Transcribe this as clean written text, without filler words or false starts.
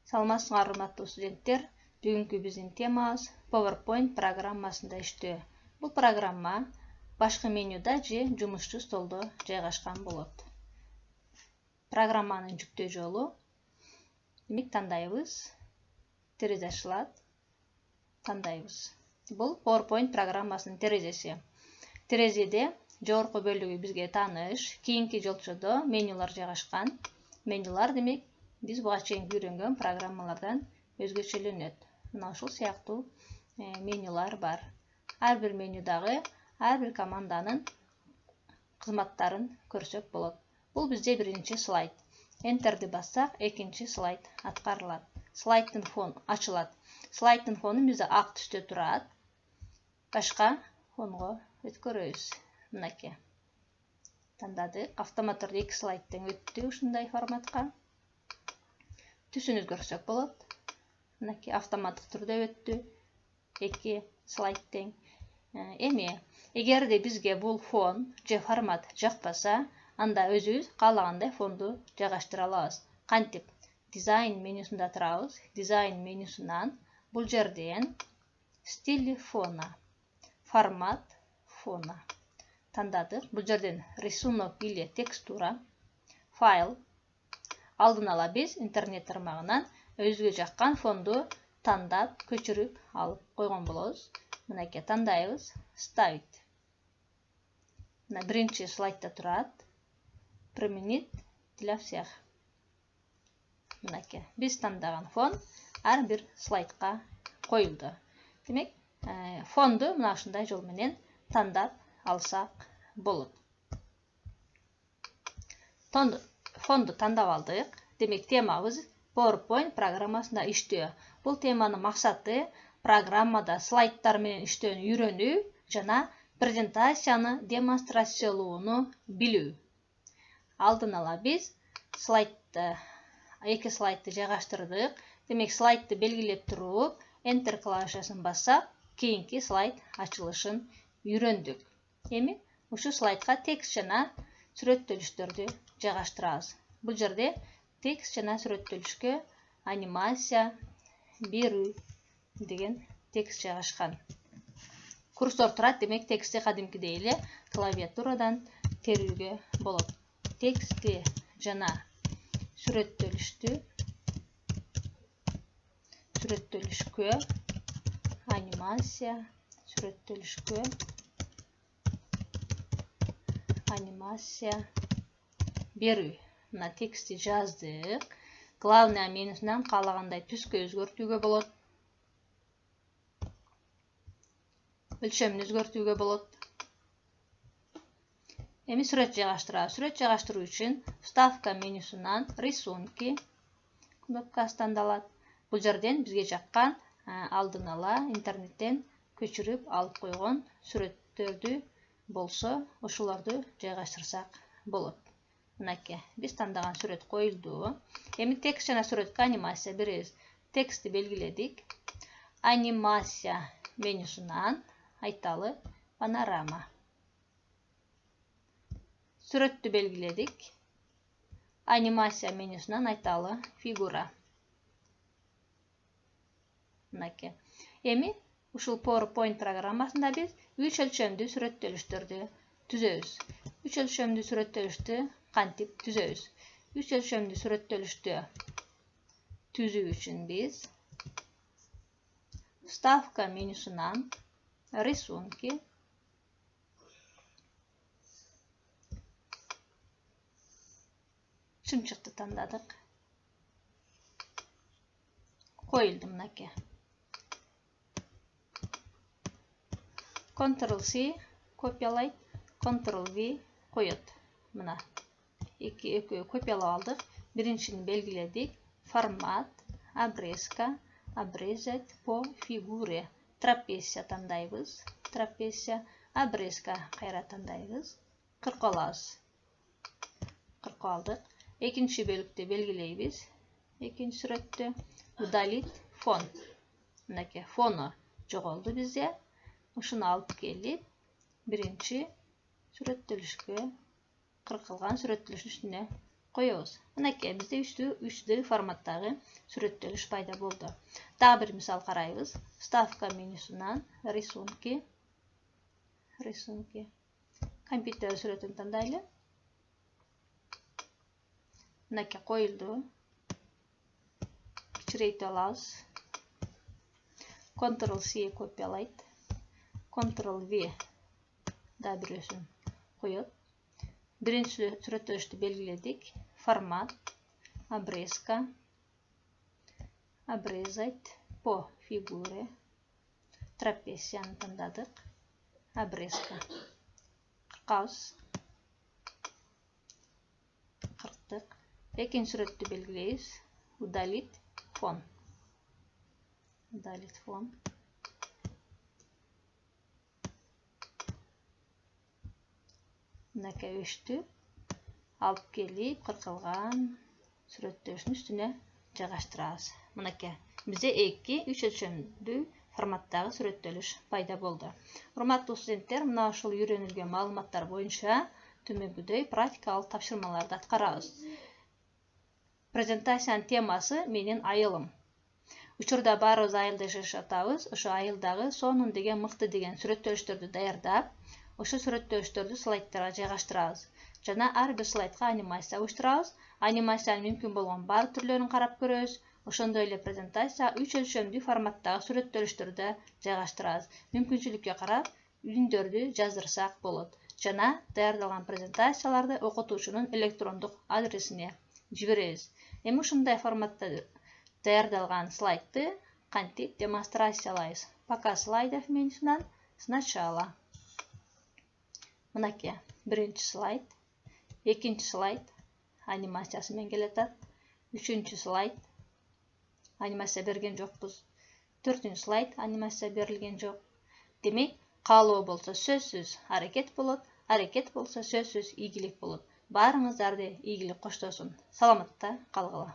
Саламатсыздар урматтуу студенттер. Бүгүнкү биздин темабыз PowerPoint программасында иштөө. Бул программа башкы менюда же жумушчу столдо жайгашкан болот. Программанын жүктөө жолу демек тандайбыз. Терезе ачылат. Тандайбыз. Бул PowerPoint программасынын терезеси. Терезеде жогорку бөлүгү бизге тааныш, кийинки жолчодо менюлар жайгашкан. Менюлар демек биз буга чейин үйрөнгөн программалардан өзгөчөлөнөт. Мына ушул сыяктуу менюлар бар. Ар бир менюдагы ар бир команданын кызматтарын көрсөк болот. Бул бизде биринчи слайд. Enter'ди бассак, экинчи слайд аткарылат. Слайддын фону ачылат. Слайддын фону бизде ак түстө турат. Башка фонго өткөрөбүз. Мынакей. Тандадык. Автоматтарды 2 слайдтан өттү ушундай форматка. Түсүн өзгөрсөк болот. Мынакей автоматтык түрдө өттү. 2 слайдтен. Эми, эгерде бизге бул фон же формат жакпаса, анда өзүбүз каалагандай фонду жайгаштыра алабыз. Кантип? Дизайн менюсунда турабыз. Дизайн менюсунан бул жерден стиль фона, формат фона тандадык. Бул жерден рисунок или текстура, файл. Алдын ала биз интернет тармагынан өзгө жаккан фонду тандап, көчүрүп алып койгон болобуз. Мынакей тандайбыз. Ставить. Мына биринчи слайдда турат. Применить для всех. Мынакей. Биз тандаган фон ар бир слайдка коюлду. Демек, фонду мына ушундай жол менен тандап алсак болот. Фонду тандап алдык. Демек, темабыз PowerPoint программасында иштөө. Бул теманын максаты программада слайдтар менен иштөөнү үйрөнүү жана презентацияны демонстрациялоону билүү. Алдын ала биз эки слайдты жайгаштырдык. Демек, слайдты белгилеп туруп, Enter клавишасын бассак, кийинки слайд ачылышын үйрөндүк. Эми ушул слайдка текст жана сүрөттөлүштөрдү жайгаштырабыз. Бул жерде текст жана сүрөттөлүшкө анимация берүү деген текст жайгашкан. Курсор турат, демек текстти кадимкидей эле клавиатурадан терүүгө болот. Текстти жана сүрөттөлүшкө анимация берүү. Мына текстти жаздык. Главный менюсунан каалагандай түскө өзгөртүүгө болот. Өлчөмүн өзгөртүүгө болот. Эми сүрөт жайгаштырабыз. Сүрөт жайгаштыруу үчүн вставка менюсунан рисунки кнопкасы тандалат. Бул жерден бизге жаккан алдын ала интернеттен көчүрүп алып койгон сүрөттөрдү болсо, ошолорду жайгаштырсак болот. Мынакей, биз тандаган сүрөт коюлду. Эми текст жана сүрөткө анимация беребиз. Текстти белгиледик. Анимация менюсунан айталы панорама. Сүрөттү белгиледик. Анимация менюсунан айталы фигура. Мынакей. Эми ушул PowerPoint программасында биз 3 өлчөмдүү сүрөттөлүштөрдү түзөбүз. 3 өлчөмдүү сүрөттөлүштү кантип түзөбүз? 3 өлчөмдүү сүрөттөлүштү түзүү үчүн биз вставка менюсунан рисунки чымчыкты тандадык. Коюлду мынакей. Ctrl-C копиялайт, Ctrl-V коет. Мына экөө копиялап алдык. Биринчини белгиледик. Формат, обрезка, обрезать по фигуре. Трапеция тандайбыз. Трапеция, обрезка кайра тандайбыз. Кыркалабыз. Кыркып алдык. Экинчи бөлүктү белгилейбиз. Экинчи сүрөттү удалить фон. Мынакей фону жоголду бизде. Ушуну алып келип, биринчи сүрөттөлүшкө кыркылган сүрөттөлүштүн үстүнө коебуз. Мынакей бизде 3D форматтагы сүрөттөлүш пайда болду. Дагы бир мисал карайбыз. Вставка менюсунан рисунки. Компьютер сүрөтүн тандайлы. Мынакей коюлду. Кичирейте алабыз. Ctrl-C копиялайт. Ctrl-V да бирөөсүн коёт. Биринчи сүрөттөлүштү белгиледик. Формат, обрезка, обрезать по фигуре, трапецияны тандадык, обрезка, кыркабыз, кырктык. Экинчи сүрөттү белгилейбиз. Удалить фон. Удалить фон. Мынакей өчтү алып келип кыркылган сүрөттөлүштүн үстүнө жайгаштырабыз. Мынакей бизде 2-3 өлчөмдүү форматтагы сүрөттөлүш пайда болду. Урматтуу студенттер, мына ушул үйрөнүлгөн маалыматтар боюнча төмөнгүдөй практикалык тапшырмаларды аткарабыз. Презентациянын темасы менин айылым. Учурда баарыбыз айылда жашап атабыз. Ошо айылдагы сонун деген мыкты деген сүрөттөлүштөрдү даярдап, ошо сүрөттөлүштөрдү слайдтарга жайгаштырабыз. Жана ар бир слайдка анимация уюштурабыз. Анимациянын мүмкүн болгон баардык түрлөрүн карап көрөбүз. Ошондой эле презентация 3 өлчөмдүү форматтагы сүрөттөлүштөрдү жайгаштырабыз. Мүмкүнчүлүккө карап үндөрдү жаздырсак болот. Жана даярдалган презентацияларды окутуучунун электрондук адресине жиберебиз. Эми ушундай форматта даярдалган слайдты кантип демонстрациялайбыз? Пока слайдов менюсунан сначала. Мынакей биринчи слайд, экинчи слайд анимациясы менен келатат. Үчүнчү слайд анимация берген жокпуз. Төртүнчү слайд анимация берилген жок. Демек, каалоо болсо сөзсүз аракет болот, аракет болсо сөзсүз ийгилик болот. Баарыңыздарды ийгилик коштосун. Саламатта калгыла.